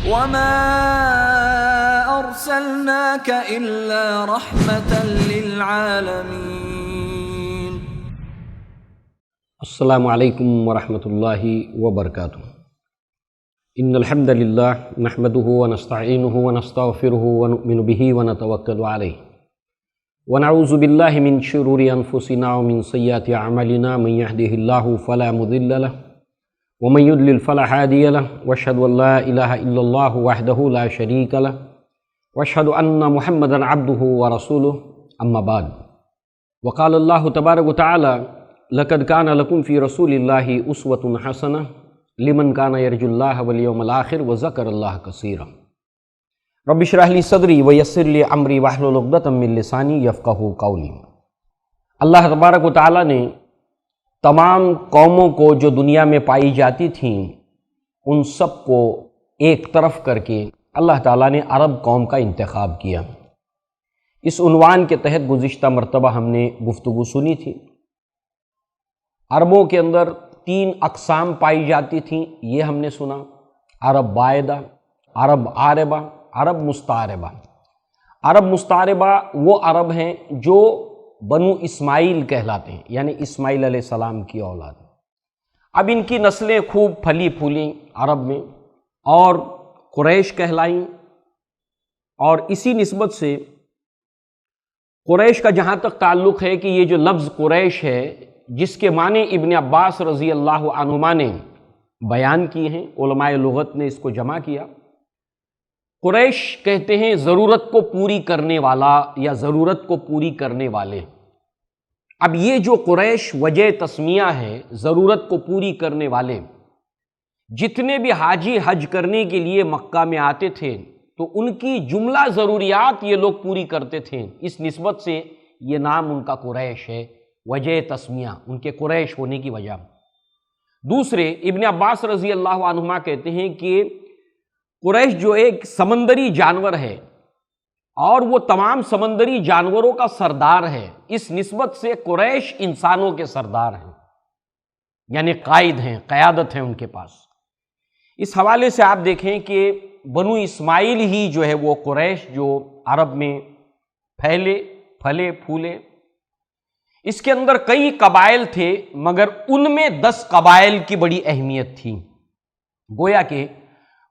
وما أرسلناك إلا رحمة للعالمين. السلام علیکم ورحمۃ اللہ وبرکاتہ. ان الحمد للہ نحمده ونستعینه ونستغفره ونؤمن به ونتوکل علیہ ونعوذ باللہ من شرور انفسنا ومن سیئات اعمالنا. من يهده الله فلا مضل له ومن يضلل فلا هادي له واشهد ان لا اله الا الله وحده لا شريك له واشهد ان محمدا عبده ورسوله. اما بعد، وقال الله تبارك وتعالى: لقد كان لكم في رسول الله اسوة حسنة لمن كان يرجو الله واليوم الآخر وذكر الله كثيرا. رب اشرح لي صدري ويسر لي امري واحلل عقدة من لساني يفقهوا قولي. اللہ تبارک و تعالیٰ نے تمام قوموں کو جو دنیا میں پائی جاتی تھیں ان سب کو ایک طرف کر کے اللہ تعالیٰ نے عرب قوم کا انتخاب کیا. اس عنوان کے تحت گزشتہ مرتبہ ہم نے گفتگو سنی تھی. عربوں کے اندر 3 اقسام پائی جاتی تھیں، یہ ہم نے سنا: عرب بائدہ، عرب عاربہ، عرب مستعربہ. عرب مستعربہ وہ عرب ہیں جو بنو اسماعیل کہلاتے ہیں، یعنی اسماعیل علیہ السلام کی اولاد. اب ان کی نسلیں خوب پھلی پھولیں عرب میں اور قریش کہلائیں، اور اسی نسبت سے قریش کا جہاں تک تعلق ہے کہ یہ جو لفظ قریش ہے جس کے معنی ابن عباس رضی اللہ عنہما نے بیان کی ہیں، علماء لغت نے اس کو جمع کیا. قریش کہتے ہیں ضرورت کو پوری کرنے والا یا ضرورت کو پوری کرنے والے. اب یہ جو قریش وجہ تسمیہ ہے، ضرورت کو پوری کرنے والے، جتنے بھی حاجی حج کرنے کے لیے مکہ میں آتے تھے تو ان کی جملہ ضروریات یہ لوگ پوری کرتے تھے. اس نسبت سے یہ نام ان کا قریش ہے، وجہ تسمیہ، ان کے قریش ہونے کی وجہ. دوسرے ابن عباس رضی اللہ عنہما کہتے ہیں کہ قریش جو ایک سمندری جانور ہے اور وہ تمام سمندری جانوروں کا سردار ہے، اس نسبت سے قریش انسانوں کے سردار ہیں، یعنی قائد ہیں، قیادت ہے ان کے پاس. اس حوالے سے آپ دیکھیں کہ بنو اسماعیل ہی جو ہے وہ قریش جو عرب میں پھیلے پھولے، اس کے اندر کئی قبائل تھے مگر ان میں 10 قبائل کی بڑی اہمیت تھی. گویا کہ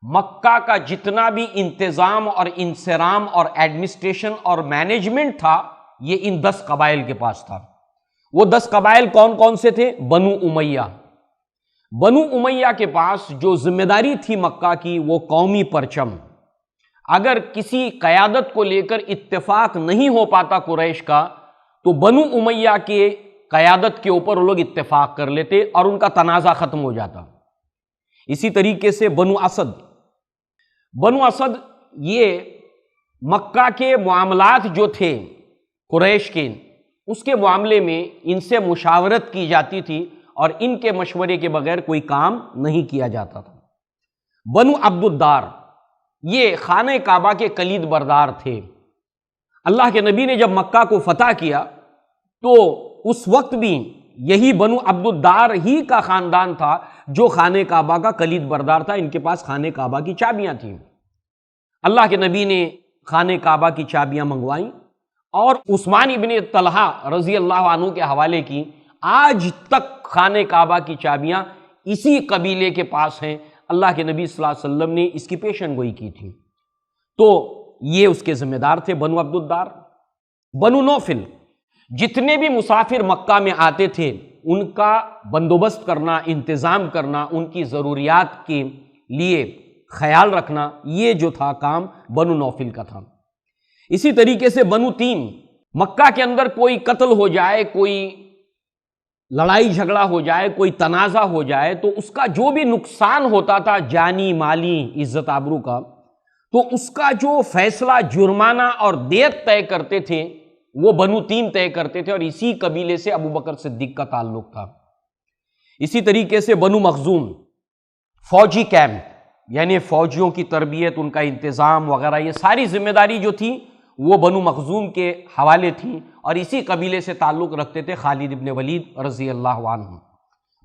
مکہ کا جتنا بھی انتظام اور انصرام اور ایڈمنسٹریشن اور مینجمنٹ تھا یہ ان 10 قبائل کے پاس تھا. وہ 10 قبائل کون کون سے تھے؟ بنو امیہ. بنو امیہ کے پاس جو ذمہ داری تھی مکہ کی وہ قومی پرچم. اگر کسی قیادت کو لے کر اتفاق نہیں ہو پاتا قریش کا تو بنو امیہ کے قیادت کے اوپر وہ لوگ اتفاق کر لیتے اور ان کا تنازع ختم ہو جاتا. اسی طریقے سے بنو اسد یہ مکہ کے معاملات جو تھے قریش کے، اس کے معاملے میں ان سے مشاورت کی جاتی تھی اور ان کے مشورے کے بغیر کوئی کام نہیں کیا جاتا تھا. بنو عبد الدار یہ خانہ کعبہ کے کلید بردار تھے. اللہ کے نبی نے جب مکہ کو فتح کیا تو اس وقت بھی یہی بنو عبد الدار ہی کا خاندان تھا جو خانہ کعبہ کا کلید بردار تھا. ان کے پاس خانہ کعبہ کی چابیاں تھیں. اللہ کے نبی نے خانہ کعبہ کی چابیاں منگوائیں اور عثمان ابن طلحہ رضی اللہ عنہ کے حوالے کی. آج تک خانہ کعبہ کی چابیاں اسی قبیلے کے پاس ہیں. اللہ کے نبی صلی اللہ علیہ وسلم نے اس کی پیشن گوئی کی تھی. تو یہ اس کے ذمہ دار تھے بنو عبد الدار. بنو نوفل جتنے بھی مسافر مکہ میں آتے تھے ان کا بندوبست کرنا، انتظام کرنا، ان کی ضروریات کے لیے خیال رکھنا، یہ جو تھا کام بنو نوفل کا تھا. اسی طریقے سے بنو تیم، مکہ کے اندر کوئی قتل ہو جائے، کوئی لڑائی جھگڑا ہو جائے، کوئی تنازع ہو جائے تو اس کا جو بھی نقصان ہوتا تھا جانی مالی عزت آبرو کا، تو اس کا جو فیصلہ جرمانہ اور دیت طے کرتے تھے وہ بنو تیم طے کرتے تھے، اور اسی قبیلے سے ابو بکر صدیق کا تعلق تھا. اسی طریقے سے بنو مخزوم فوجی کیمپ، یعنی فوجیوں کی تربیت، ان کا انتظام وغیرہ، یہ ساری ذمہ داری جو تھی وہ بنو مخزوم کے حوالے تھی اور اسی قبیلے سے تعلق رکھتے تھے خالد ابن ولید رضی اللہ عنہ.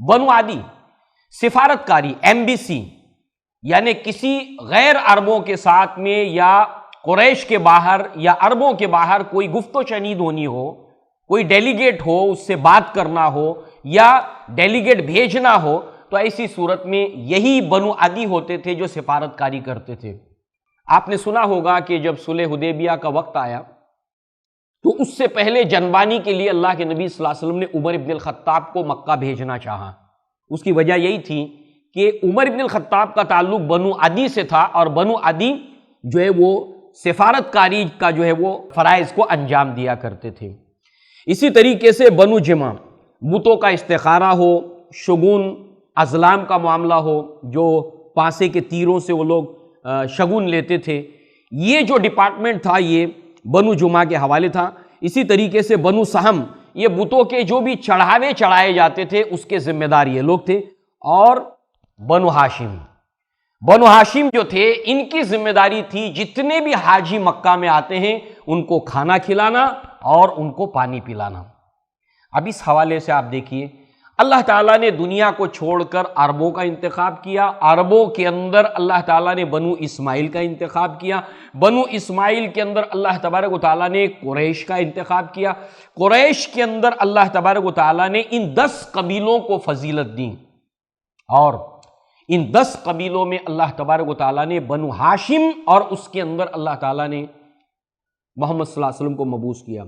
بنو عدی سفارت کاری، ایمبیسی، یعنی کسی غیر عربوں کے ساتھ میں یا قریش کے باہر یا عربوں کے باہر کوئی گفت و شنید ہونی ہو، کوئی ڈیلیگیٹ ہو، اس سے بات کرنا ہو یا ڈیلیگیٹ بھیجنا ہو، تو ایسی صورت میں یہی بنو عدی ہوتے تھے جو سفارت کاری کرتے تھے۔ آپ نے سنا ہوگا کہ جب صلح حدیبیہ کا وقت آیا تو اس سے پہلے جنبانی کے لیے اللہ کے نبی صلی اللہ علیہ وسلم نے عمر ابن الخطاب کو مکہ بھیجنا چاہا۔ اس کی وجہ یہی تھی کہ عمر ابن الخطاب کا تعلق بنو عدی سے تھا، اور بنو عدی جو ہے وہ سفارت کاری کا جو ہے وہ فرائض کو انجام دیا کرتے تھے۔ اسی طریقے سے بنو جمع، بتوں کا استخارہ ہو، شگون ازلام کا معاملہ ہو، جو پانسے کے تیروں سے وہ لوگ شگون لیتے تھے، یہ جو ڈپارٹمنٹ تھا یہ بنو جمعہ کے حوالے تھا۔ اسی طریقے سے بنو سہم، یہ بتوں کے جو بھی چڑھاوے چڑھائے جاتے تھے اس کے ذمہ دار یہ لوگ تھے۔ اور بنو ہاشم، بنو ہاشم جو تھے ان کی ذمہ داری تھی جتنے بھی حاجی مکہ میں آتے ہیں ان کو کھانا کھلانا اور ان کو پانی پلانا۔ اب اس حوالے سے آپ دیکھیے اللہ تعالیٰ نے دنیا کو چھوڑ کر عربوں کا انتخاب کیا، عربوں کے اندر اللہ تعالیٰ نے بنو اسماعیل کا انتخاب کیا، بنو اسماعیل کے اندر اللہ تبارک و تعالیٰ نے قریش کا انتخاب کیا، قریش کے اندر اللہ تبارک و تعالیٰ نے ان 10 قبیلوں کو فضیلت دی، اور ان 10 قبیلوں میں اللہ تبارک و تعالیٰ نے بنو ہاشم اور اس کے اندر اللہ تعالیٰ نے محمد صلی اللہ علیہ وسلم کو مبعوث کیا۔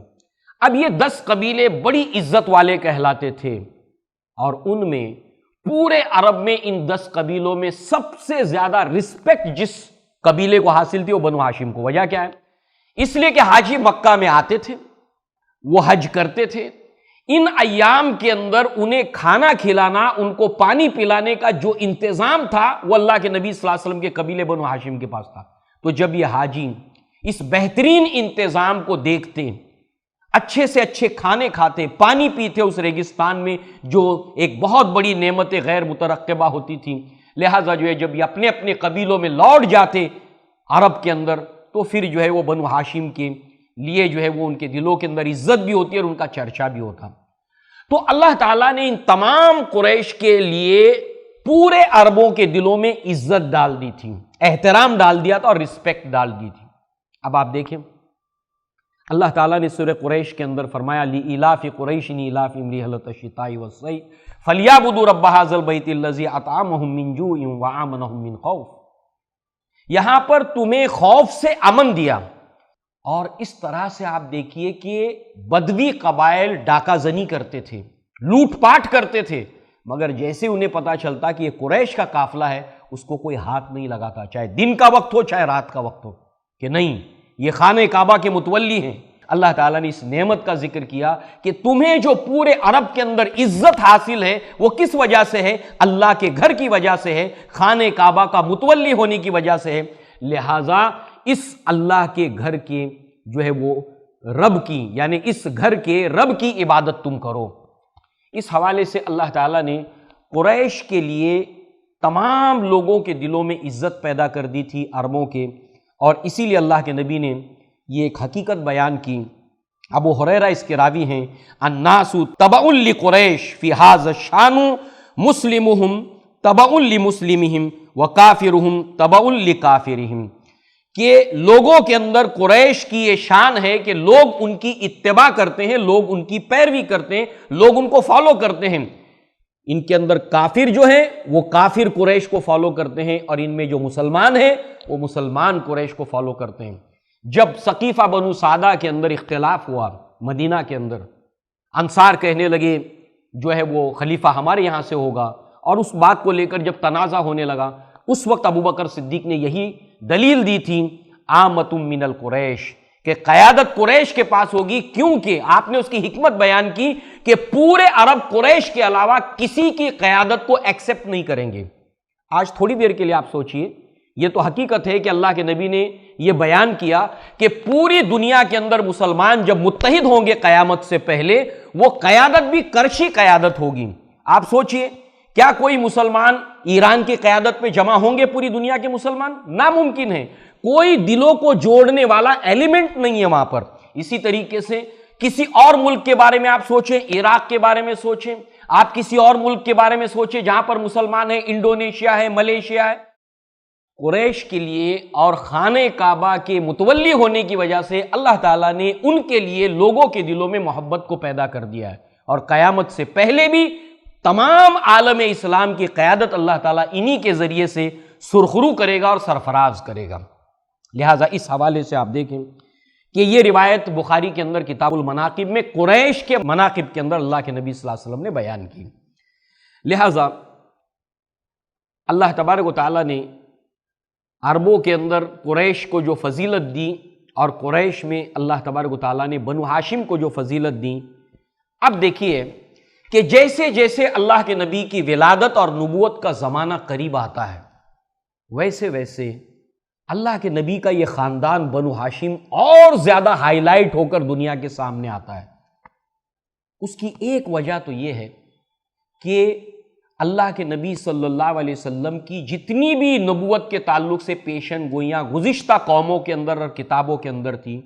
اب یہ 10 قبیلے بڑی عزت والے کہلاتے تھے، اور ان میں پورے عرب میں ان 10 قبیلوں میں سب سے زیادہ رسپیکٹ جس قبیلے کو حاصل تھی وہ بنو ہاشم کو۔ وجہ کیا ہے؟ اس لیے کہ حاجی مکہ میں آتے تھے، وہ حج کرتے تھے، ان ایام کے اندر انہیں کھانا کھلانا، ان کو پانی پلانے کا جو انتظام تھا وہ اللہ کے نبی صلی اللہ علیہ وسلم کے قبیلے بنو ہاشم کے پاس تھا۔ تو جب یہ حاجی اس بہترین انتظام کو دیکھتے، اچھے سے اچھے کھانے کھاتے، پانی پیتے اس ریگستان میں جو ایک بہت بڑی نعمت غیر مترقبہ ہوتی تھی، لہٰذا جو ہے جب یہ اپنے اپنے قبیلوں میں لوٹ جاتے عرب کے اندر، تو پھر جو ہے وہ بنو ہاشم کے لیے جو ہے وہ ان کے دلوں کے اندر عزت بھی ہوتی ہے اور ان کا چرچا بھی ہوتا۔ تو اللہ تعالیٰ نے ان تمام قریش کے لیے پورے عربوں کے دلوں میں عزت ڈال دی تھی، احترام ڈال دیا تھا اور رسپیکٹ ڈال دی تھی۔ اب آپ دیکھیں اللہ تعالیٰ نے سورہ قریش کے اندر فرمایا لِإِلَافِ قُرَيْشٍ إِيلَافِهِمْ رِحْلَةَ الشِّتَاءِ وَالصَّيْفِ فَلْيَعْبُدُوا رَبَّ هَٰذَا الْبَيْتِ الَّذِي أَطْعَمَهُم مِّن جُوعٍ وَآمَنَهُم مِّن خَوْفٍ۔ یہاں پر تمہیں خوف سے امن دیا۔ اور اس طرح سے آپ دیکھیے کہ بدوی قبائل ڈاکہ زنی کرتے تھے، لوٹ پاٹ کرتے تھے، مگر جیسے انہیں پتا چلتا کہ یہ قریش کا قافلہ ہے اس کو کوئی ہاتھ نہیں لگاتا، چاہے دن کا وقت ہو چاہے رات کا وقت ہو، کہ نہیں یہ خانہ کعبہ کے متولی ہیں۔ اللہ تعالیٰ نے اس نعمت کا ذکر کیا کہ تمہیں جو پورے عرب کے اندر عزت حاصل ہے وہ کس وجہ سے ہے؟ اللہ کے گھر کی وجہ سے ہے، خانہ کعبہ کا متولی ہونے کی وجہ سے ہے۔ لہٰذا اس اللہ کے گھر کے جو ہے وہ رب کی، یعنی اس گھر کے رب کی عبادت تم کرو۔ اس حوالے سے اللہ تعالیٰ نے قریش کے لیے تمام لوگوں کے دلوں میں عزت پیدا کر دی تھی عربوں کے، اور اسی لیے اللہ کے نبی نے یہ ایک حقیقت بیان کی۔ ابو ہریرہ اس کے راوی ہیں، الناس تبع لقریش فی ھذا الشان مسلمہم تبع لمسلمہم وکافرہم تبع لکافرہم، کہ لوگوں کے اندر قریش کی یہ شان ہے کہ لوگ ان کی اتباع کرتے ہیں، لوگ ان کی پیروی کرتے ہیں، لوگ ان کو فالو کرتے ہیں۔ ان کے اندر کافر جو ہیں وہ کافر قریش کو فالو کرتے ہیں، اور ان میں جو مسلمان ہیں وہ مسلمان قریش کو فالو کرتے ہیں۔ جب ثقیفہ بنو سعدہ کے اندر اختلاف ہوا مدینہ کے اندر، انصار کہنے لگے جو ہے وہ خلیفہ ہمارے یہاں سے ہوگا، اور اس بات کو لے کر جب تنازع ہونے لگا، اس وقت ابوبکر صدیق نے یہی دلیل دی تھی عامۃ من القریش، کہ قیادت قریش کے پاس ہوگی، کیونکہ آپ نے اس کی حکمت بیان کی کہ پورے عرب قریش کے علاوہ کسی کی قیادت کو ایکسپٹ نہیں کریں گے۔ آج تھوڑی دیر کے لیے آپ سوچئے، یہ تو حقیقت ہے کہ اللہ کے نبی نے یہ بیان کیا کہ پوری دنیا کے اندر مسلمان جب متحد ہوں گے قیامت سے پہلے، وہ قیادت بھی کرشی قیادت ہوگی۔ آپ سوچئے کیا کوئی مسلمان ایران کی قیادت میں جمع ہوں گے؟ پوری دنیا کے مسلمان ناممکن ہے، کوئی دلوں کو جوڑنے والا ایلیمنٹ نہیں ہے وہاں پر۔ اسی طریقے سے کسی اور ملک کے بارے میں آپ سوچیں، عراق کے بارے میں سوچیں، آپ کسی اور ملک کے بارے میں سوچیں جہاں پر مسلمان ہیں، انڈونیشیا ہے، ملیشیا ہے، قریش کے لیے اور خانہ کعبہ کے متولی ہونے کی وجہ سے اللہ تعالیٰ نے ان کے لیے لوگوں کے دلوں میں محبت کو پیدا کر دیا ہے، اور قیامت سے پہلے بھی تمام عالم اسلام کی قیادت اللہ تعالیٰ انہی کے ذریعے سے سرخرو کرے گا اور سرفراز کرے گا۔ لہٰذا اس حوالے سے آپ دیکھیں کہ یہ روایت بخاری کے اندر کتاب المناقب میں قریش کے مناقب کے اندر اللہ کے نبی صلی اللہ علیہ وسلم نے بیان کی۔ لہٰذا اللہ تبارک و تعالیٰ نے عربوں کے اندر قریش کو جو فضیلت دی، اور قریش میں اللہ تبارک و تعالیٰ نے بنو ہاشم کو جو فضیلت دی، اب دیکھیے کہ جیسے جیسے اللہ کے نبی کی ولادت اور نبوت کا زمانہ قریب آتا ہے، ویسے ویسے اللہ کے نبی کا یہ خاندان بنو ہاشم اور زیادہ ہائی لائٹ ہو کر دنیا کے سامنے آتا ہے۔ اس کی ایک وجہ تو یہ ہے کہ اللہ کے نبی صلی اللہ علیہ وسلم کی جتنی بھی نبوت کے تعلق سے پیشن گوئیاں گزشتہ قوموں کے اندر اور کتابوں کے اندر تھی،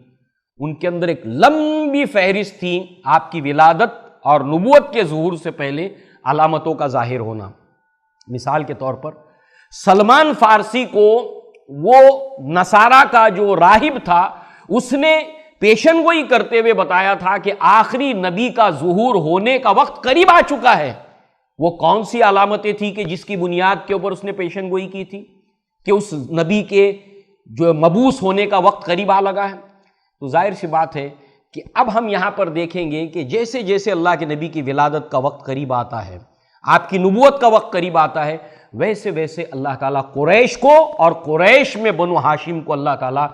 ان کے اندر ایک لمبی فہرست تھی آپ کی ولادت اور نبوت کے ظہور سے پہلے علامتوں کا ظاہر ہونا۔ مثال کے طور پر سلمان فارسی کو وہ نصارہ کا جو راہب تھا، اس نے پیشن گوئی کرتے ہوئے بتایا تھا کہ آخری نبی کا ظہور ہونے کا وقت قریب آ چکا ہے۔ وہ کون سی علامتیں تھی کہ جس کی بنیاد کے اوپر اس نے پیشن گوئی کی تھی کہ اس نبی کے جو مبعوث ہونے کا وقت قریب آ لگا ہے؟ تو ظاہر سی بات ہے کہ اب ہم یہاں پر دیکھیں گے کہ جیسے جیسے اللہ کے نبی کی ولادت کا وقت قریب آتا ہے، آپ کی نبوت کا وقت قریب آتا ہے، ویسے ویسے اللہ تعالیٰ قریش کو اور قریش میں بنو ہاشم کو اللہ تعالیٰ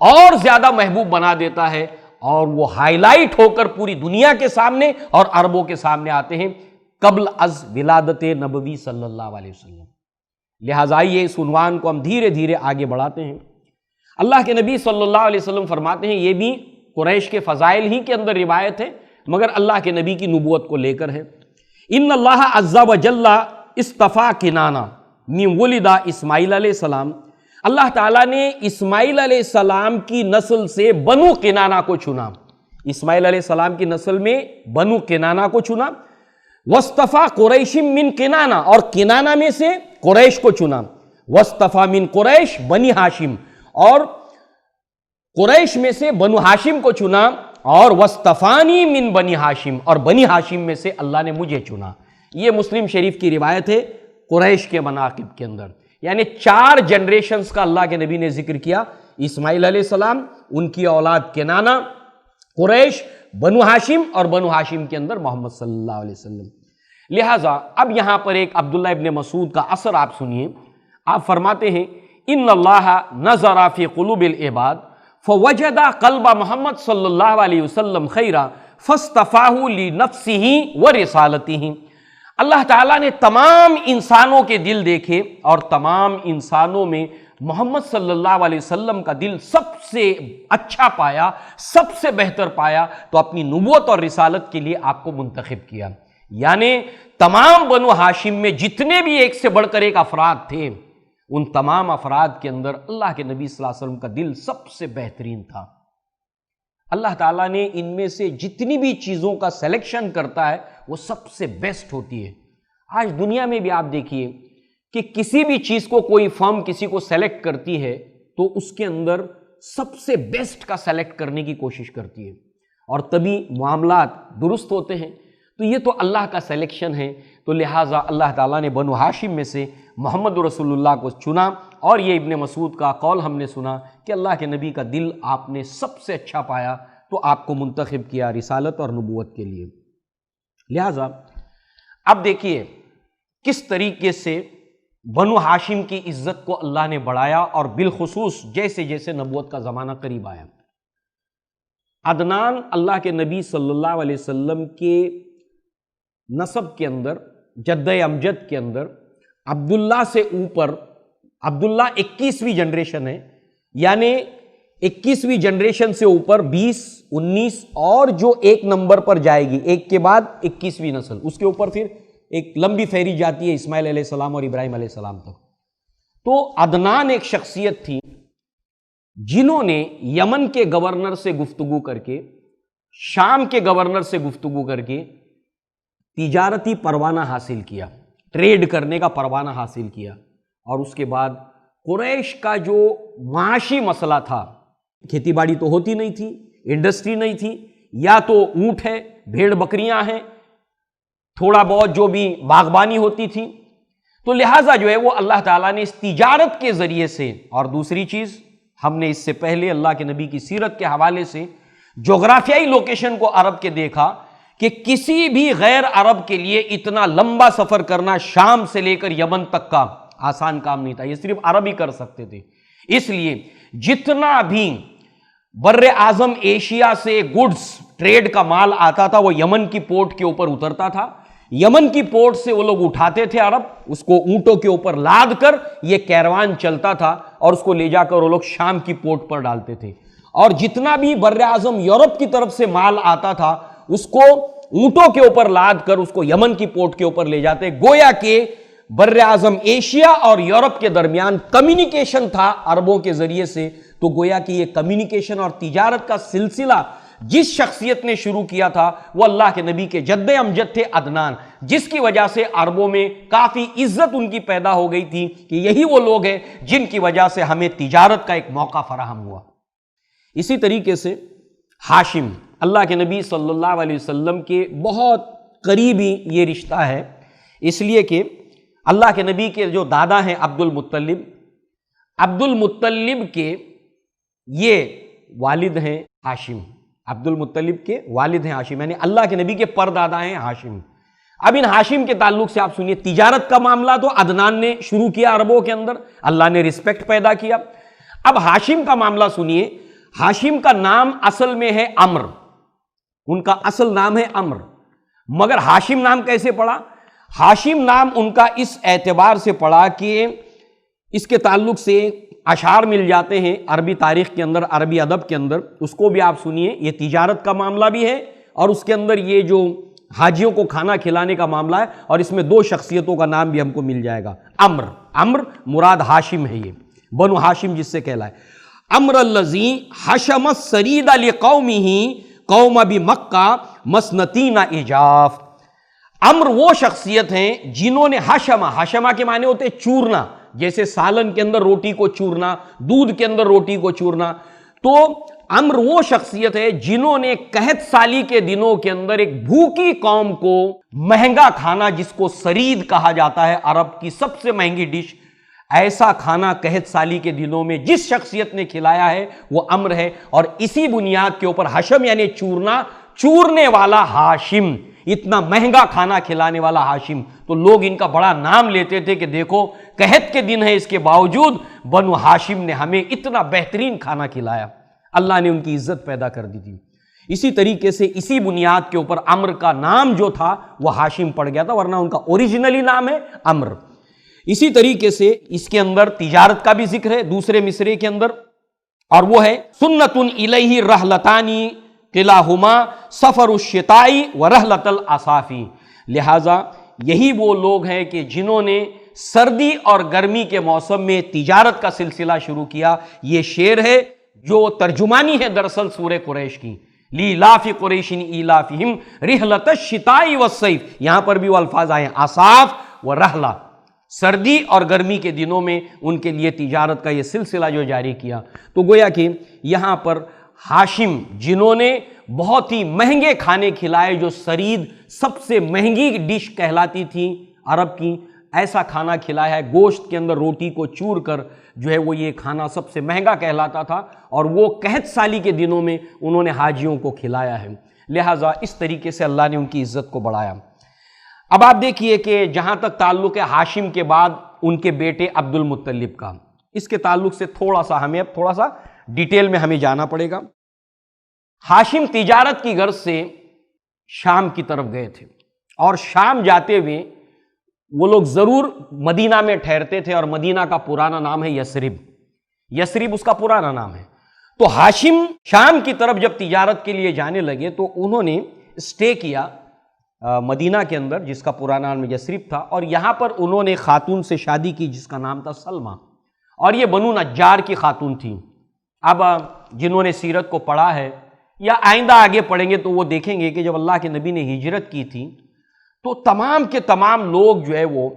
اور زیادہ محبوب بنا دیتا ہے، اور وہ ہائی لائٹ ہو کر پوری دنیا کے سامنے اور عربوں کے سامنے آتے ہیں قبل از ولادت نبوی صلی اللہ علیہ وسلم۔ لہٰذا آئیے اس عنوان کو ہم دھیرے دھیرے آگے بڑھاتے ہیں۔ اللہ کے نبی صلی اللہ علیہ وسلم فرماتے ہیں، یہ بھی قریش کے فضائل ہی کے اندر روایت ہے مگر اللہ کے نبی کی نبوت کو لے کر ہے۔ ان اللہ عز و جل اصطفیٰ کنانہ من ولد اسماعیل علیہ السلام، اللہ تعالیٰ نے اسماعیل علیہ السلام کی نسل سے بنو کنانہ کو چنا، اسماعیل علیہ السلام کی نسل میں بنو کنانہ کو چنا۔ واصطفیٰ قریش من کنانہ، اور کنانہ میں سے قریش کو چنا۔ واصطفیٰ من قریش بنی ہاشم، اور قریش میں سے بنو ہاشم کو چنا، اور واصطفانی من بنی ہاشم، اور بنی ہاشم میں سے اللہ نے مجھے چنا۔ یہ مسلم شریف کی روایت ہے قریش کے مناقب کے اندر، یعنی 4 جنریشنز کا اللہ کے نبی نے ذکر کیا، اسماعیل علیہ السلام، ان کی اولاد کنانہ، قریش، بنو ہاشم، اور بنو ہاشم کے اندر محمد صلی اللہ علیہ وسلم۔ لہٰذا اب یہاں پر ایک عبداللہ ابن مسعود کا اثر آپ سنیے، آپ فرماتے ہیں ان اللہ نظر فی قلوب العباد فوجد قلب محمد صلی اللہ علیہ وسلم خیرا فاصطفاہ لنفسہ ورسالتہ۔ اللہ تعالیٰ نے تمام انسانوں کے دل دیکھے اور تمام انسانوں میں محمد صلی اللہ علیہ وسلم کا دل سب سے اچھا پایا، سب سے بہتر پایا، تو اپنی نبوت اور رسالت کے لیے آپ کو منتخب کیا۔ یعنی تمام بنو ہاشم میں جتنے بھی ایک سے بڑھ کر ایک افراد تھے، ان تمام افراد کے اندر اللہ کے نبی صلی اللہ علیہ وسلم کا دل سب سے بہترین تھا۔ اللہ تعالیٰ نے ان میں سے جتنی بھی چیزوں کا سلیکشن کرتا ہے وہ سب سے بیسٹ ہوتی ہے۔ آج دنیا میں بھی آپ دیکھیے کہ کسی بھی چیز کو کوئی فرم کسی کو سلیکٹ کرتی ہے تو اس کے اندر سب سے بیسٹ کا سلیکٹ کرنے کی کوشش کرتی ہے، اور تبھی معاملات درست ہوتے ہیں۔ تو یہ تو اللہ کا سلیکشن ہے، تو لہٰذا اللہ تعالیٰ نے بنو ہاشم میں سے محمد رسول اللہ کو چنا، اور یہ ابن مسعود کا قول ہم نے سنا کہ اللہ کے نبی کا دل آپ نے سب سے اچھا پایا تو آپ کو منتخب کیا رسالت اور نبوت کے لیے۔ لہٰذا اب دیکھیے کس طریقے سے بنو ہاشم کی عزت کو اللہ نے بڑھایا، اور بالخصوص جیسے جیسے نبوت کا زمانہ قریب آیا۔ عدنان اللہ کے نبی صلی اللہ علیہ وسلم کے نسب کے اندر، جد امجد کے اندر عبداللہ سے اوپر، عبداللہ 21ویں جنریشن ہے، یعنی 21ویں جنریشن سے اوپر 20، 19 اور جو ایک نمبر پر جائے گی، ایک کے بعد 21ویں نسل، اس کے اوپر پھر ایک لمبی فہری جاتی ہے اسماعیل علیہ السلام اور ابراہیم علیہ السلام تک۔ تو عدنان ایک شخصیت تھی جنہوں نے یمن کے گورنر سے گفتگو کر کے، شام کے گورنر سے گفتگو کر کے تجارتی پروانہ حاصل کیا، ٹریڈ کرنے کا پروانہ حاصل کیا، اور اس کے بعد قریش کا جو معاشی مسئلہ تھا، کھیتی باڑی تو ہوتی نہیں تھی، انڈسٹری نہیں تھی، یا تو اونٹ ہے، بھیڑ بکریاں ہیں، تھوڑا بہت جو بھی باغبانی ہوتی تھی، تو لہٰذا جو ہے وہ اللہ تعالیٰ نے اس تجارت کے ذریعے سے، اور دوسری چیز ہم نے اس سے پہلے اللہ کے نبی کی سیرت کے حوالے سے جغرافیائی لوکیشن کو عرب کے دیکھا کہ کسی بھی غیر عرب کے لیے اتنا لمبا سفر کرنا شام سے لے کر یمن تک کا آسان کام نہیں تھا، یہ صرف عرب ہی کر سکتے تھے۔ اس لیے جتنا بھی بر اعظم ایشیا سے گڈز ٹریڈ کا مال آتا تھا وہ یمن کی پورٹ کے اوپر اترتا تھا، یمن کی پورٹ سے وہ لوگ اٹھاتے تھے عرب، اس کو اونٹوں کے اوپر لاد کر یہ کیروان چلتا تھا اور اس کو لے جا کر وہ لوگ شام کی پورٹ پر ڈالتے تھے، اور جتنا بھی بر اعظم یورپ کی طرف سے مال آتا تھا اس کو اونٹوں کے اوپر لاد کر اس کو یمن کی پورٹ کے اوپر لے جاتے، گویا کہ بر اعظم ایشیا اور یورپ کے درمیان کمیونیکیشن تھا عربوں کے ذریعے سے۔ تو گویا کہ یہ کمیونیکیشن اور تجارت کا سلسلہ جس شخصیت نے شروع کیا تھا وہ اللہ کے نبی کے جد امجد تھے عدنان، جس کی وجہ سے عربوں میں کافی عزت ان کی پیدا ہو گئی تھی کہ یہی وہ لوگ ہیں جن کی وجہ سے ہمیں تجارت کا ایک موقع فراہم ہوا۔ اسی طریقے سے ہاشم، اللہ کے نبی صلی اللہ علیہ وسلم کے بہت قریبی یہ رشتہ ہے، اس لیے کہ اللہ کے نبی کے جو دادا ہیں عبد المطلب کے یہ والد ہیں ہاشم، عبد المطلب کے والد ہیں ہاشم، یعنی اللہ کے نبی کے پردادا ہیں ہاشم۔ اب ان ہاشم کے تعلق سے آپ سنیے، تجارت کا معاملہ تو عدنان نے شروع کیا عربوں کے اندر، اللہ نے رسپیکٹ پیدا کیا۔ اب ہاشم کا معاملہ سنیے، ہاشم کا نام اصل میں ہے عمر، ان کا اصل نام ہے عمر، مگر ہاشم نام کیسے پڑا؟ ہاشم نام ان کا اس اعتبار سے پڑا کہ اس کے تعلق سے اشعار مل جاتے ہیں عربی تاریخ کے اندر، عربی ادب کے اندر، اس کو بھی آپ سنیے، یہ تجارت کا معاملہ بھی ہے اور اس کے اندر یہ جو حاجیوں کو کھانا کھلانے کا معاملہ ہے، اور اس میں دو شخصیتوں کا نام بھی ہم کو مل جائے گا۔ عمر مراد ہاشم ہے، یہ بنو ہاشم جس سے کہلائے۔ عمر الذی حشم السرید لقومہ قوم بمکہ مسنتین اجاف۔ عمر وہ شخصیت ہیں جنہوں نے حشمہ کے معنی ہوتے چورنا، جیسے سالن کے اندر روٹی کو چورنا، دودھ کے اندر روٹی کو چورنا، تو عمر وہ شخصیت ہے جنہوں نے قحط سالی کے دنوں کے اندر ایک بھوکی قوم کو مہنگا کھانا، جس کو سرید کہا جاتا ہے عرب کی سب سے مہنگی ڈش، ایسا کھانا قحط سالی کے دنوں میں جس شخصیت نے کھلایا ہے وہ عمر ہے، اور اسی بنیاد کے اوپر حشم یعنی چورنا، چورنے والا ہاشم، اتنا مہنگا کھانا کھلانے والا ہاشم۔ تو لوگ ان کا بڑا نام لیتے تھے کہ دیکھو قحط کے دن ہے، اس کے باوجود بنو ہاشم نے ہمیں اتنا بہترین کھانا کھلایا، اللہ نے ان کی عزت پیدا کر دی تھی۔ اسی طریقے سے اسی بنیاد کے اوپر عمر کا نام جو تھا وہ ہاشم پڑ گیا تھا، ورنہ ان کا اوریجنلی نام ہے عمر۔ اسی طریقے سے اس کے اندر تجارت کا بھی ذکر ہے دوسرے مصرے کے اندر، اور وہ ہے سنت الیہ رحلتانی قلاہما سفر الشتائی و رحلت العصافی۔ لہٰذا یہی وہ لوگ ہیں کہ جنہوں نے سردی اور گرمی کے موسم میں تجارت کا سلسلہ شروع کیا۔ یہ شعر ہے جو ترجمانی ہے دراصل سورہ قریش کی، لیلاف قریش ایلافہم رحلت الشتائی والصیف، یہاں پر بھی وہ الفاظ آئے ہیں عصاف و رحلہ، سردی اور گرمی کے دنوں میں ان کے لیے تجارت کا یہ سلسلہ جو جاری کیا۔ تو گویا کہ یہاں پر ہاشم جنہوں نے بہت ہی مہنگے کھانے کھلائے، جو سرید سب سے مہنگی ڈش کہلاتی تھی عرب کی، ایسا کھانا کھلایا ہے، گوشت کے اندر روٹی کو چور کر جو ہے وہ یہ کھانا سب سے مہنگا کہلاتا تھا، اور وہ قحط سالی کے دنوں میں انہوں نے حاجیوں کو کھلایا ہے۔ لہٰذا اس طریقے سے اللہ نے ان کی عزت کو بڑھایا۔ اب آپ دیکھیے کہ جہاں تک تعلق ہے ہاشم کے بعد ان کے بیٹے عبد المطلب کا، اس کے تعلق سے تھوڑا سا ڈیٹیل میں ہمیں جانا پڑے گا۔ ہاشم تجارت کی غرض سے شام کی طرف گئے تھے، اور شام جاتے ہوئے وہ لوگ ضرور مدینہ میں ٹھہرتے تھے، اور مدینہ کا پرانا نام ہے یثرب اس کا پرانا نام ہے۔ تو ہاشم شام کی طرف جب تجارت کے لیے جانے لگے تو انہوں نے اسٹے کیا مدینہ کے اندر، جس کا پرانا نام یثرب تھا، اور یہاں پر انہوں نے خاتون سے شادی کی جس کا نام تھا سلمہ، اور یہ بنو نجار کی خاتون تھی۔ اب جنہوں نے سیرت کو پڑھا ہے یا آئندہ آگے پڑھیں گے تو وہ دیکھیں گے کہ جب اللہ کے نبی نے ہجرت کی تھی تو تمام کے تمام لوگ جو ہے وہ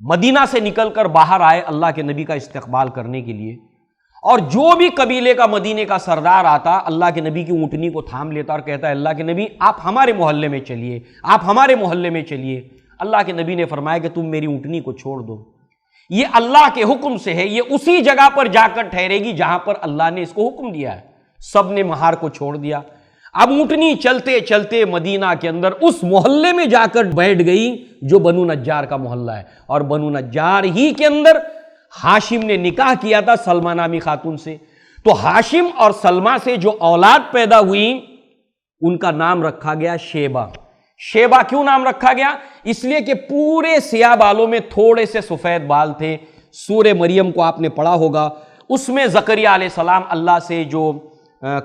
مدینہ سے نکل کر باہر آئے اللہ کے نبی کا استقبال کرنے کے لیے، اور جو بھی قبیلے کا مدینے کا سردار آتا اللہ کے نبی کی اونٹنی کو تھام لیتا اور کہتا ہے اللہ کے نبی آپ ہمارے محلے میں چلیے، آپ ہمارے محلے میں چلیے۔ اللہ کے نبی نے فرمایا کہ تم میری اونٹنی کو چھوڑ دو، یہ اللہ کے حکم سے ہے، یہ اسی جگہ پر جا کر ٹھہرے گی جہاں پر اللہ نے اس کو حکم دیا ہے۔ سب نے مہار کو چھوڑ دیا۔ اب اونٹنی چلتے چلتے مدینہ کے اندر اس محلے میں جا کر بیٹھ گئی جو بنو نجار کا محلہ ہے، اور بنو نجار ہی کے اندر ہاشم نے نکاح کیا تھا سلمہ نامی خاتون سے۔ تو ہاشم اور سلمہ سے جو اولاد پیدا ہوئی ان کا نام رکھا گیا شیبہ۔ شیبہ کیوں نام رکھا گیا؟ اس لیے کہ پورے سیاہ بالوں میں تھوڑے سے سفید بال تھے۔ سورہ مریم کو آپ نے پڑھا ہوگا، اس میں زکریا علیہ السلام اللہ سے جو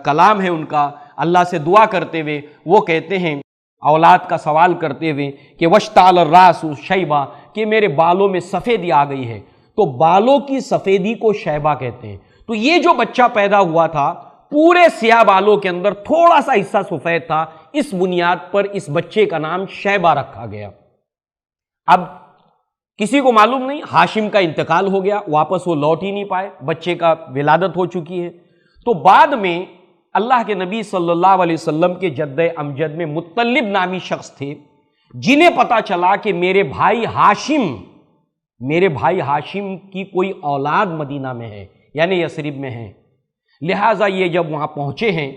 کلام ہے ان کا، اللہ سے دعا کرتے ہوئے وہ کہتے ہیں اولاد کا سوال کرتے ہوئے کہ وشتعل الراس شیبہ، کہ میرے بالوں میں سفیدی آ گئی ہے، تو بالوں کی سفیدی کو شیبہ کہتے ہیں۔ تو یہ جو بچہ پیدا ہوا تھا پورے سیاہ بالوں کے اندر تھوڑا سا حصہ سفید تھا، اس بنیاد پر اس بچے کا نام شیبہ رکھا گیا۔ اب کسی کو معلوم نہیں، ہاشم کا انتقال ہو گیا، واپس وہ لوٹ ہی نہیں پائے، بچے کا ولادت ہو چکی ہے۔ تو بعد میں اللہ کے نبی صلی اللہ علیہ وسلم کے جد امجد میں مطلب نامی شخص تھے، جنہیں پتا چلا کہ میرے بھائی ہاشم کی کوئی اولاد مدینہ میں ہے، یعنی یثرب میں ہے، لہٰذا یہ جب وہاں پہنچے ہیں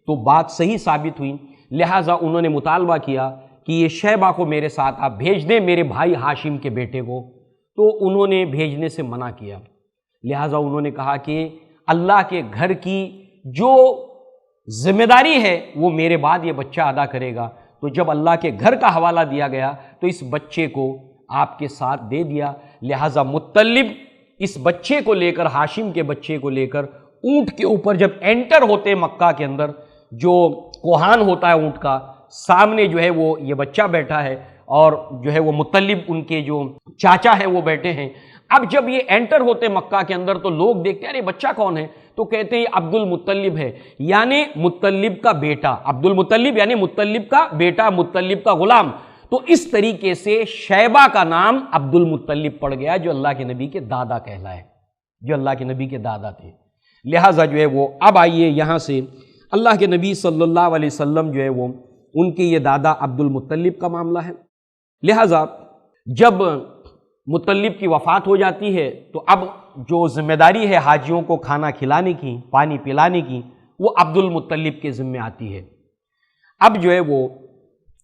تو بات صحیح ثابت ہوئی، لہٰذا انہوں نے مطالبہ کیا کہ یہ شیبہ کو میرے ساتھ آپ بھیج دیں، میرے بھائی ہاشم کے بیٹے کو۔ تو انہوں نے بھیجنے سے منع کیا، لہٰذا انہوں نے کہا کہ اللہ کے گھر کی جو ذمہ داری ہے وہ میرے بعد یہ بچہ ادا کرے گا۔ تو جب اللہ کے گھر کا حوالہ دیا گیا تو اس بچے کو آپ کے ساتھ دے دیا، لہٰذا مطلب اس بچے کو لے کر، ہاشم کے بچے کو لے کر اونٹ کے اوپر جب انٹر ہوتے مکہ کے اندر، جو کوہان ہوتا ہے اونٹ کا، سامنے جو ہے وہ یہ بچہ بیٹھا ہے اور جو ہے وہ مطلب ان کے جو چاچا ہے وہ بیٹھے ہیں۔ اب جب یہ انٹر ہوتے مکہ کے اندر تو لوگ دیکھتے ہیں ارے بچہ کون ہے، تو کہتے ہیں عبد المطلب ہے، یعنی مطلب کا بیٹا، عبد المطلب یعنی مطلب کا بیٹا، مطلب کا غلام۔ تو اس طریقے سے شیبہ کا نام عبد المطلب پڑ گیا، جو اللہ کے نبی کے دادا کہلائے، جو اللہ کے نبی کے دادا تھے۔ لہٰذا جو ہے وہ اب آئیے یہاں سے اللہ کے نبی صلی اللہ علیہ وسلم جو ہے وہ ان کے یہ دادا عبد المطلب کا معاملہ ہے۔ لہٰذا جب مطلب کی وفات ہو جاتی ہے تو اب جو ذمہ داری ہے حاجیوں کو کھانا کھلانے کی، پانی پلانے کی، وہ عبد المطلب کے ذمہ آتی ہے۔ اب جو ہے وہ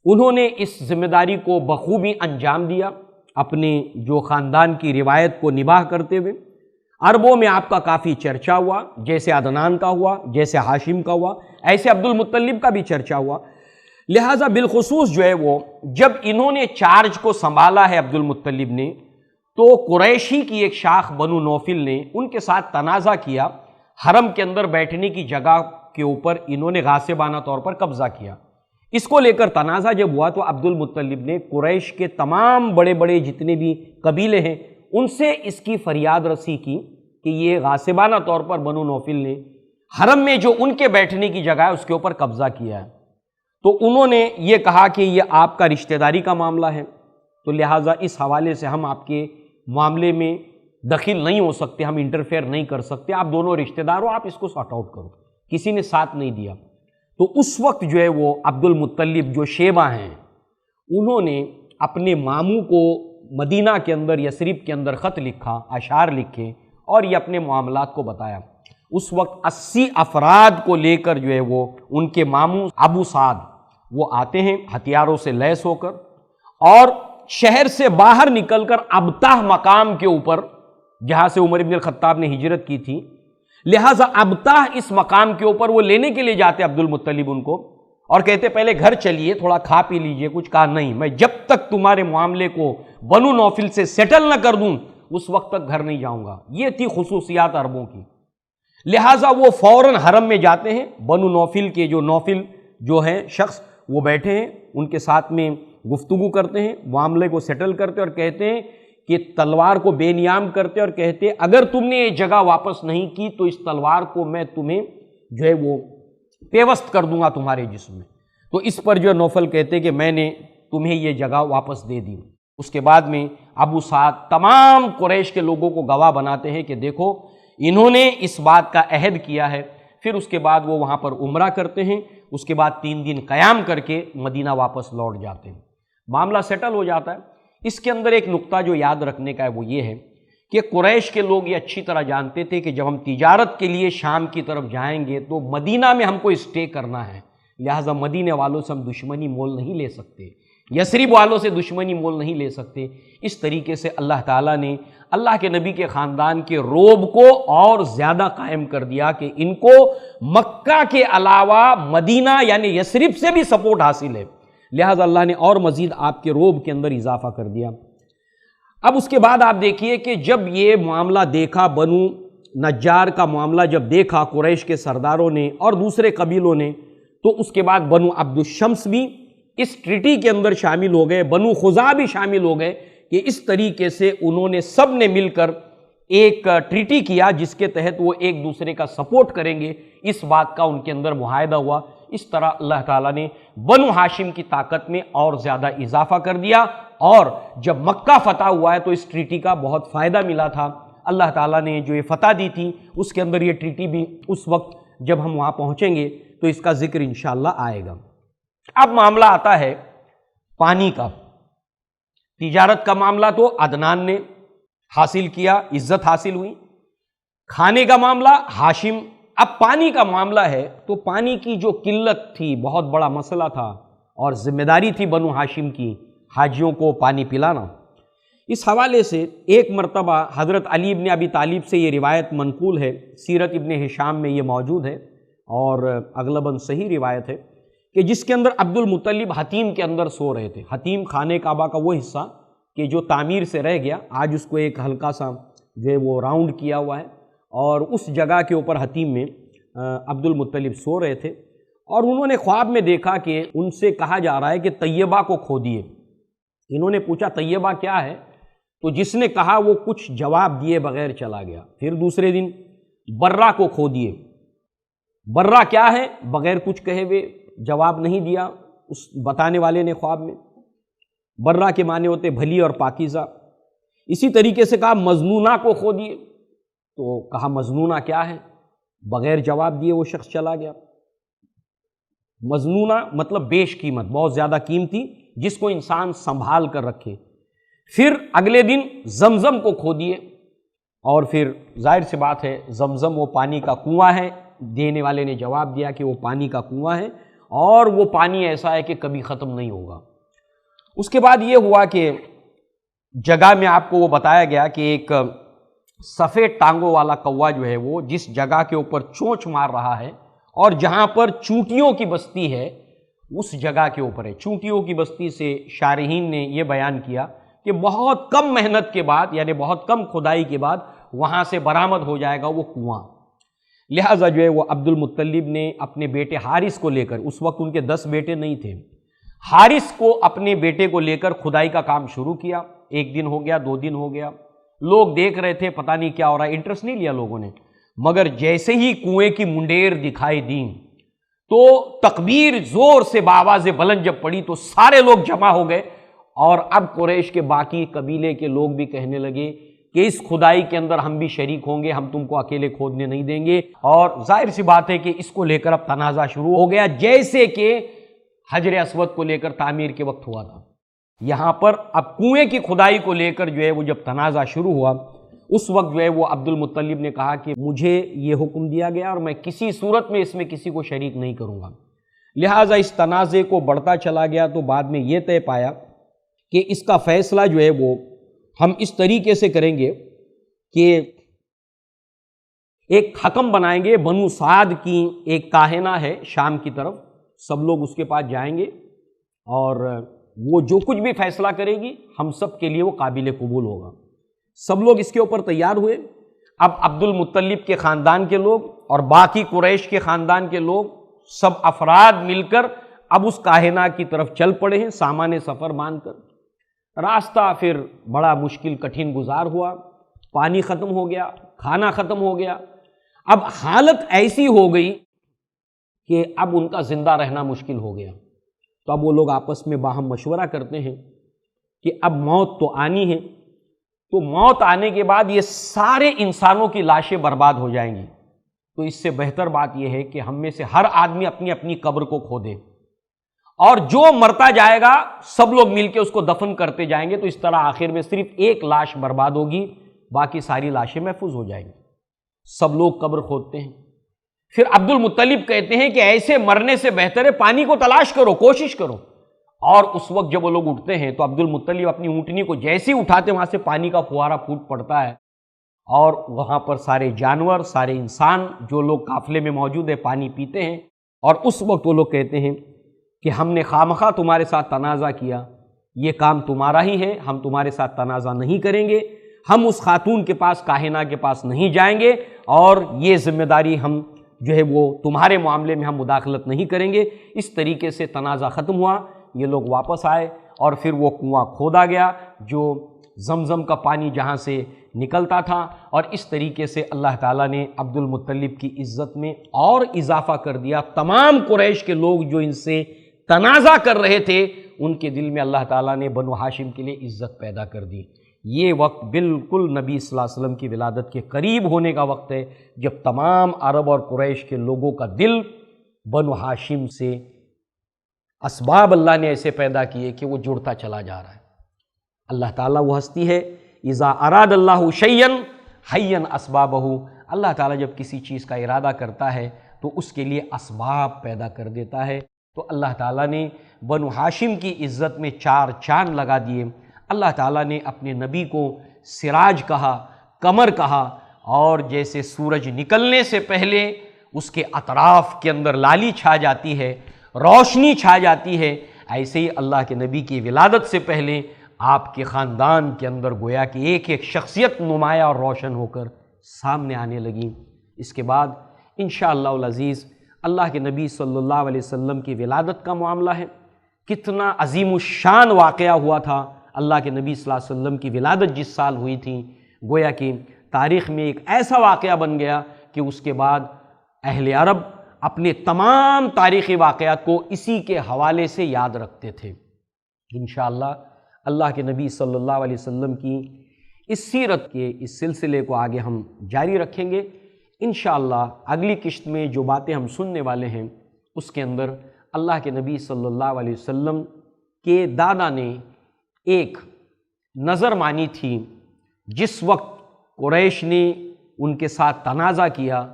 انہوں نے اس ذمہ داری کو بخوبی انجام دیا، اپنے جو خاندان کی روایت کو نباہ کرتے ہوئے۔ عربوں میں آپ کا کافی چرچا ہوا، جیسے عدنان کا ہوا، جیسے ہاشم کا ہوا، ایسے عبد المطلب کا بھی چرچا ہوا۔ لہٰذا بالخصوص جو ہے وہ جب انہوں نے چارج کو سنبھالا ہے عبد المطلب نے، تو قریشی کی ایک شاخ بنو نوفل نے ان کے ساتھ تنازع کیا، حرم کے اندر بیٹھنے کی جگہ کے اوپر انہوں نے غاصبانہ طور پر قبضہ کیا۔ اس کو لے کر تنازع جب ہوا تو عبد المطلب نے قریش کے تمام بڑے بڑے جتنے بھی قبیلے ہیں ان سے اس کی فریاد رسی کی کہ یہ غاصبانہ طور پر بنو نوفل نے حرم میں جو ان کے بیٹھنے کی جگہ ہے اس کے اوپر قبضہ کیا ہے۔ تو انہوں نے یہ کہا کہ یہ آپ کا رشتہ داری کا معاملہ ہے، تو لہٰذا اس حوالے سے ہم آپ کے معاملے میں دخل نہیں ہو سکتے، ہم انٹرفیئر نہیں کر سکتے، آپ دونوں رشتہ دار ہو، آپ اس کو سارٹ آؤٹ کرو۔ کسی نے ساتھ نہیں دیا۔ تو اس وقت جو ہے وہ عبد المطلب جو شیبہ ہیں انہوں نے اپنے ماموں کو مدینہ کے اندر، یثرب کے اندر خط لکھا، اشعار لکھے اور یہ اپنے معاملات کو بتایا۔ اس وقت 80 افراد کو لے کر جو ہے وہ ان کے ماموں ابو سعد وہ آتے ہیں ہتھیاروں سے لیس ہو کر، اور شہر سے باہر نکل کر ابتح مقام کے اوپر، جہاں سے عمر بن الخطاب نے ہجرت کی تھی، لہٰذا ابتح اس مقام کے اوپر وہ لینے کے لیے جاتے عبد المطلب ان کو، اور کہتے پہلے گھر چلیے، تھوڑا کھا پی لیجئے کچھ۔ کہا نہیں، میں جب تک تمہارے معاملے کو بنو نوفل سے سیٹل نہ کر دوں اس وقت تک گھر نہیں جاؤں گا۔ یہ تھی خصوصیات عربوں کی۔ لہٰذا وہ فوراً حرم میں جاتے ہیں، بنو نوفل کے جو نوفل جو ہیں شخص وہ بیٹھے ہیں، ان کے ساتھ میں گفتگو کرتے ہیں، معاملے کو سیٹل کرتے اور کہتے ہیں کہ تلوار کو بے نیام کرتے اور کہتے اگر تم نے یہ جگہ واپس نہیں کی تو اس تلوار کو میں تمہیں جو ہے وہ پیوست کر دوں گا تمہارے جسم میں۔ تو اس پر جو نوفل کہتے کہ میں نے تمہیں یہ جگہ واپس دے دی۔ اس کے بعد میں ابو سعد تمام قریش کے لوگوں کو گواہ بناتے ہیں کہ دیکھو انہوں نے اس بات کا عہد کیا ہے۔ پھر اس کے بعد وہ وہاں پر عمرہ کرتے ہیں، اس کے بعد 3 دن قیام کر کے مدینہ واپس لوٹ جاتے ہیں، معاملہ سیٹل ہو جاتا ہے۔ اس کے اندر ایک نقطہ جو یاد رکھنے کا ہے وہ یہ ہے کہ قریش کے لوگ یہ اچھی طرح جانتے تھے کہ جب ہم تجارت کے لیے شام کی طرف جائیں گے تو مدینہ میں ہم کو اسٹے کرنا ہے، لہٰذا مدینہ والوں سے ہم دشمنی مول نہیں لے سکتے، یثرب والوں سے دشمنی مول نہیں لے سکتے۔ اس طریقے سے اللہ تعالیٰ نے اللہ کے نبی کے خاندان کے رعب کو اور زیادہ قائم کر دیا کہ ان کو مکہ کے علاوہ مدینہ یعنی یثرب سے بھی سپورٹ حاصل ہے، لہٰذا اللہ نے اور مزید آپ کے رعب کے اندر اضافہ کر دیا۔ اب اس کے بعد آپ دیکھیے کہ جب یہ معاملہ دیکھا، بنو نجار کا معاملہ جب دیکھا قریش کے سرداروں نے اور دوسرے قبیلوں نے، تو اس کے بعد بنو عبد الشمس بھی اس ٹریٹی کے اندر شامل ہو گئے، بنو خزاع بھی شامل ہو گئے کہ اس طریقے سے انہوں نے سب نے مل کر ایک ٹریٹی کیا جس کے تحت وہ ایک دوسرے کا سپورٹ کریں گے، اس بات کا ان کے اندر معاہدہ ہوا۔ اس طرح اللہ تعالیٰ نے بنو ہاشم کی طاقت میں اور زیادہ اضافہ کر دیا، اور جب مکہ فتح ہوا ہے تو اس ٹریٹی کا بہت فائدہ ملا تھا۔ اللہ تعالیٰ نے جو یہ فتح دی تھی اس کے اندر یہ ٹریٹی بھی اس وقت جب ہم وہاں پہنچیں گے تو اس کا ذکر انشاءاللہ آئے گا۔ اب معاملہ آتا ہے پانی کا۔ تجارت کا معاملہ تو عدنان نے حاصل کیا، عزت حاصل ہوئی۔ کھانے کا معاملہ ہاشم۔ اب پانی کا معاملہ ہے تو پانی کی جو قلت تھی بہت بڑا مسئلہ تھا، اور ذمہ داری تھی بنو ہاشم کی حاجیوں کو پانی پلانا۔ اس حوالے سے ایک مرتبہ حضرت علی ابن ابی طالب سے یہ روایت منقول ہے، سیرت ابن ہشام میں یہ موجود ہے اور اغلباً صحیح روایت ہے، کہ جس کے اندر عبد المطلب حتیم کے اندر سو رہے تھے۔ حتیم خانہ کعبہ کا وہ حصہ کہ جو تعمیر سے رہ گیا، آج اس کو ایک ہلکا سا جو ہے وہ راؤنڈ کیا ہوا ہے، اور اس جگہ کے اوپر حتیم میں عبد المطلب سو رہے تھے، اور انہوں نے خواب میں دیکھا کہ ان سے کہا جا رہا ہے کہ طیبہ کو کھودیے۔ انہوں نے پوچھا طیبہ کیا ہے؟ تو جس نے کہا وہ کچھ جواب دیے بغیر چلا گیا۔ پھر دوسرے دن برہ کو کھودیے۔ برہ کیا ہے؟ بغیر کچھ کہے ہوئے جواب نہیں دیا اس بتانے والے نے خواب میں۔ برہ کے معنی ہوتے بھلی اور پاکیزہ۔ اسی طریقے سے کہا مظنونہ کو کھودیے، تو کہا مظنونہ کیا ہے؟ بغیر جواب دیے وہ شخص چلا گیا۔ مظنونہ مطلب بیش قیمت، بہت زیادہ قیمتی، جس کو انسان سنبھال کر رکھے۔ پھر اگلے دن زمزم کو کھودیے، اور پھر ظاہر سی بات ہے زمزم وہ پانی کا کنواں ہے۔ دینے والے نے جواب دیا کہ وہ پانی کا کنواں ہے، اور وہ پانی ایسا ہے کہ کبھی ختم نہیں ہوگا۔ اس کے بعد یہ ہوا کہ جگہ میں آپ کو وہ بتایا گیا کہ ایک سفید ٹانگوں والا کوا جو ہے وہ جس جگہ کے اوپر چونچ مار رہا ہے اور جہاں پر چونٹیوں کی بستی ہے اس جگہ کے اوپر ہے۔ چونٹیوں کی بستی سے شارحین نے یہ بیان کیا کہ بہت کم محنت کے بعد، یعنی بہت کم کھدائی کے بعد وہاں سے برآمد ہو جائے گا وہ کنواں۔ لہٰذا جو ہے وہ عبد المطلب نے اپنے بیٹے حارث کو لے کر، اس وقت ان کے 10 بیٹے نہیں تھے، حارث کو اپنے بیٹے کو لے کر کھدائی کا کام شروع کیا۔ 1 دن ہو گیا، 2 دن ہو گیا، لوگ دیکھ رہے تھے پتہ نہیں کیا ہو رہا ہے، انٹرسٹ نہیں لیا لوگوں نے۔ مگر جیسے ہی کنویں کی منڈیر دکھائی دی تو تکبیر زور سے بآواز بلند جب پڑی تو سارے لوگ جمع ہو گئے، اور اب قریش کے باقی قبیلے کے لوگ بھی کہنے لگے کہ اس کھدائی کے اندر ہم بھی شریک ہوں گے، ہم تم کو اکیلے کھودنے نہیں دیں گے۔ اور ظاہر سی بات ہے کہ اس کو لے کر اب تنازع شروع ہو گیا، جیسے کہ حجر اسود کو لے کر تعمیر کے وقت ہوا تھا۔ یہاں پر اب کنویں کی کھدائی کو لے کر جو ہے وہ جب تنازع شروع ہوا، اس وقت جو ہے وہ عبد المطلب نے کہا کہ مجھے یہ حکم دیا گیا اور میں کسی صورت میں اس میں کسی کو شریک نہیں کروں گا۔ لہٰذا اس تنازع کو بڑھتا چلا گیا، تو بعد میں یہ طے پایا کہ اس کا فیصلہ جو ہے وہ ہم اس طریقے سے کریں گے کہ ایک حکم بنائیں گے، بنو سعد کی ایک کاہنہ ہے شام کی طرف، سب لوگ اس کے پاس جائیں گے اور وہ جو کچھ بھی فیصلہ کرے گی ہم سب کے لیے وہ قابل قبول ہوگا۔ سب لوگ اس کے اوپر تیار ہوئے۔ اب عبد المطلب کے خاندان کے لوگ اور باقی قریش کے خاندان کے لوگ سب افراد مل کر اب اس کاہنہ کی طرف چل پڑے ہیں سامان سفر مان کر۔ راستہ پھر بڑا مشکل کٹھن گزار ہوا، پانی ختم ہو گیا، کھانا ختم ہو گیا، اب حالت ایسی ہو گئی کہ اب ان کا زندہ رہنا مشکل ہو گیا۔ تو اب وہ لوگ آپس میں باہم مشورہ کرتے ہیں کہ اب موت تو آنی ہے، تو موت آنے کے بعد یہ سارے انسانوں کی لاشیں برباد ہو جائیں گی، تو اس سے بہتر بات یہ ہے کہ ہم میں سے ہر آدمی اپنی اپنی قبر کو کھودے، اور جو مرتا جائے گا سب لوگ مل کے اس کو دفن کرتے جائیں گے، تو اس طرح آخر میں صرف ایک لاش برباد ہوگی، باقی ساری لاشیں محفوظ ہو جائیں گی۔ سب لوگ قبر کھودتے ہیں۔ پھر عبد المطلب کہتے ہیں کہ ایسے مرنے سے بہتر ہے پانی کو تلاش کرو، کوشش کرو، اور اس وقت جب وہ لوگ اٹھتے ہیں تو عبد المطلب اپنی اونٹنی کو جیسے ہی اٹھاتے وہاں سے پانی کا فوارہ پھوٹ پڑتا ہے، اور وہاں پر سارے جانور، سارے انسان جو لوگ قافلے میں موجود ہیں پانی پیتے ہیں، اور اس وقت وہ لوگ کہتے ہیں کہ ہم نے خامخواہ تمہارے ساتھ تنازع کیا، یہ کام تمہارا ہی ہے، ہم تمہارے ساتھ تنازع نہیں کریں گے، ہم اس خاتون کے پاس، کاہنہ کے پاس نہیں جائیں گے، اور یہ ذمہ داری ہم جو ہے وہ تمہارے معاملے میں ہم مداخلت نہیں کریں گے۔ اس طریقے سے تنازع ختم ہوا، یہ لوگ واپس آئے، اور پھر وہ کنواں کھودا گیا جو زمزم کا پانی جہاں سے نکلتا تھا، اور اس طریقے سے اللہ تعالیٰ نے عبد المطلب کی عزت میں اور اضافہ کر دیا۔ تمام قریش کے لوگ جو ان سے تنازع کر رہے تھے، ان کے دل میں اللہ تعالیٰ نے بنو ہاشم کے لیے عزت پیدا کر دی۔ یہ وقت بالکل نبی صلی اللہ علیہ وسلم کی ولادت کے قریب ہونے کا وقت ہے، جب تمام عرب اور قریش کے لوگوں کا دل بنو ہاشم سے اسباب اللہ نے ایسے پیدا کیے کہ وہ جڑتا چلا جا رہا ہے۔ اللہ تعالیٰ وہ ہستی ہے، اذا اراد اللہ شیئا حیا اسبابہ، اللہ تعالیٰ جب کسی چیز کا ارادہ کرتا ہے تو اس کے لیے اسباب پیدا کر دیتا ہے۔ تو اللہ تعالیٰ نے بنو ہاشم کی عزت میں 4 چاند لگا دیے۔ اللہ تعالیٰ نے اپنے نبی کو سراج کہا، قمر کہا، اور جیسے سورج نکلنے سے پہلے اس کے اطراف کے اندر لالی چھا جاتی ہے، روشنی چھا جاتی ہے، ایسے ہی اللہ کے نبی کی ولادت سے پہلے آپ کے خاندان کے اندر گویا کہ ایک ایک شخصیت نمایاں اور روشن ہو کر سامنے آنے لگی۔ اس کے بعد انشاءاللہ العزیز اللہ کے نبی صلی اللہ علیہ وسلم کی ولادت کا معاملہ ہے۔ کتنا عظیم الشان واقعہ ہوا تھا۔ اللہ کے نبی صلی اللہ علیہ وسلم کی ولادت جس سال ہوئی تھی، گویا کہ تاریخ میں ایک ایسا واقعہ بن گیا کہ اس کے بعد اہل عرب اپنے تمام تاریخی واقعات کو اسی کے حوالے سے یاد رکھتے تھے۔ انشاءاللہ اللہ کے نبی صلی اللہ علیہ وسلم کی اس سیرت کے اس سلسلے کو آگے ہم جاری رکھیں گے۔ انشاءاللہ اگلی قسط میں جو باتیں ہم سننے والے ہیں اس کے اندر اللہ کے نبی صلی اللہ علیہ وسلم کے دادا نے ایک نظر مانی تھی، جس وقت قریش نے ان کے ساتھ تنازع کیا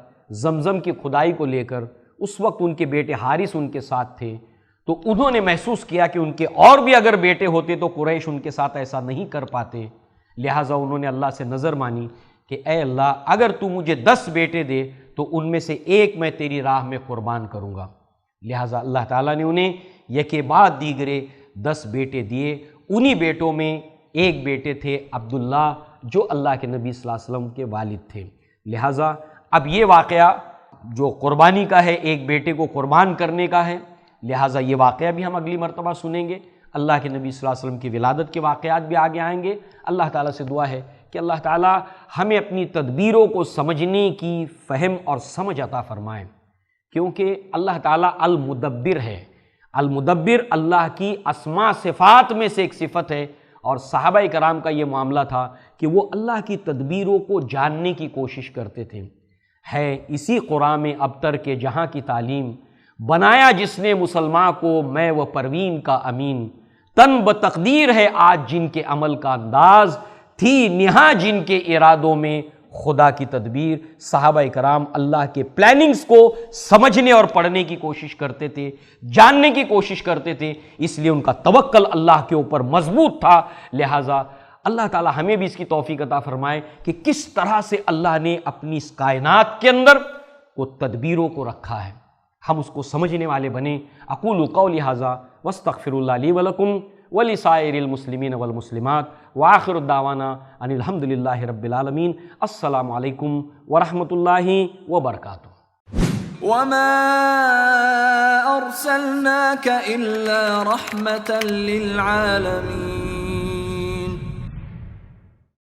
زمزم کی کھدائی کو لے کر، اس وقت ان کے بیٹے حارث ان کے ساتھ تھے، تو انہوں نے محسوس کیا کہ ان کے اور بھی اگر بیٹے ہوتے تو قریش ان کے ساتھ ایسا نہیں کر پاتے، لہٰذا انہوں نے اللہ سے نظر مانی کہ اے اللہ اگر تو مجھے 10 بیٹے دے تو ان میں سے ایک میں تیری راہ میں قربان کروں گا۔ لہٰذا اللہ تعالیٰ نے انہیں یکے بعد دیگرے 10 بیٹے دیے۔ انہی بیٹوں میں ایک بیٹے تھے عبداللہ جو اللہ کے نبی صلی اللہ علیہ وسلم کے والد تھے۔ لہٰذا اب یہ واقعہ جو قربانی کا ہے، ایک بیٹے کو قربان کرنے کا ہے، لہٰذا یہ واقعہ بھی ہم اگلی مرتبہ سنیں گے۔ اللہ کے نبی صلی اللہ علیہ وسلم کی ولادت کے واقعات بھی آگے آئیں گے۔ اللہ تعالیٰ سے دعا ہے کہ اللہ تعالیٰ ہمیں اپنی تدبیروں کو سمجھنے کی فہم اور سمجھ عطا فرمائے، کیونکہ اللہ تعالیٰ المدبر ہے۔ المدبر اللہ کی اسماء صفات میں سے ایک صفت ہے، اور صحابہ کرام کا یہ معاملہ تھا کہ وہ اللہ کی تدبیروں کو جاننے کی کوشش کرتے تھے۔ ہے اسی قرآن میں ابتر کے جہاں کی تعلیم، بنایا جس نے مسلمان کو میں و پروین کا امین، تن بتقدیر ہے آج جن کے عمل کا انداز، تھی نہا جن کے ارادوں میں خدا کی تدبیر۔ صحابہ کرام اللہ کے پلاننگز کو سمجھنے اور پڑھنے کی کوشش کرتے تھے، جاننے کی کوشش کرتے تھے، اس لیے ان کا توکل اللہ کے اوپر مضبوط تھا۔ لہٰذا اللہ تعالی ہمیں بھی اس کی توفیق عطا فرمائے کہ کس طرح سے اللہ نے اپنی اس کائنات کے اندر وہ تدبیروں کو رکھا ہے، ہم اس کو سمجھنے والے بنیں۔ اقول قولی ھذا واستغفر اللہ لی ولکم ولسائر المسلمین والمسلمات، وآخر دعوانا ان الحمد للہ رب العالمین۔ السلام علیکم ورحمۃ اللہ وبرکاتہ۔ وما أرسلناك إلا رحمة للعالمين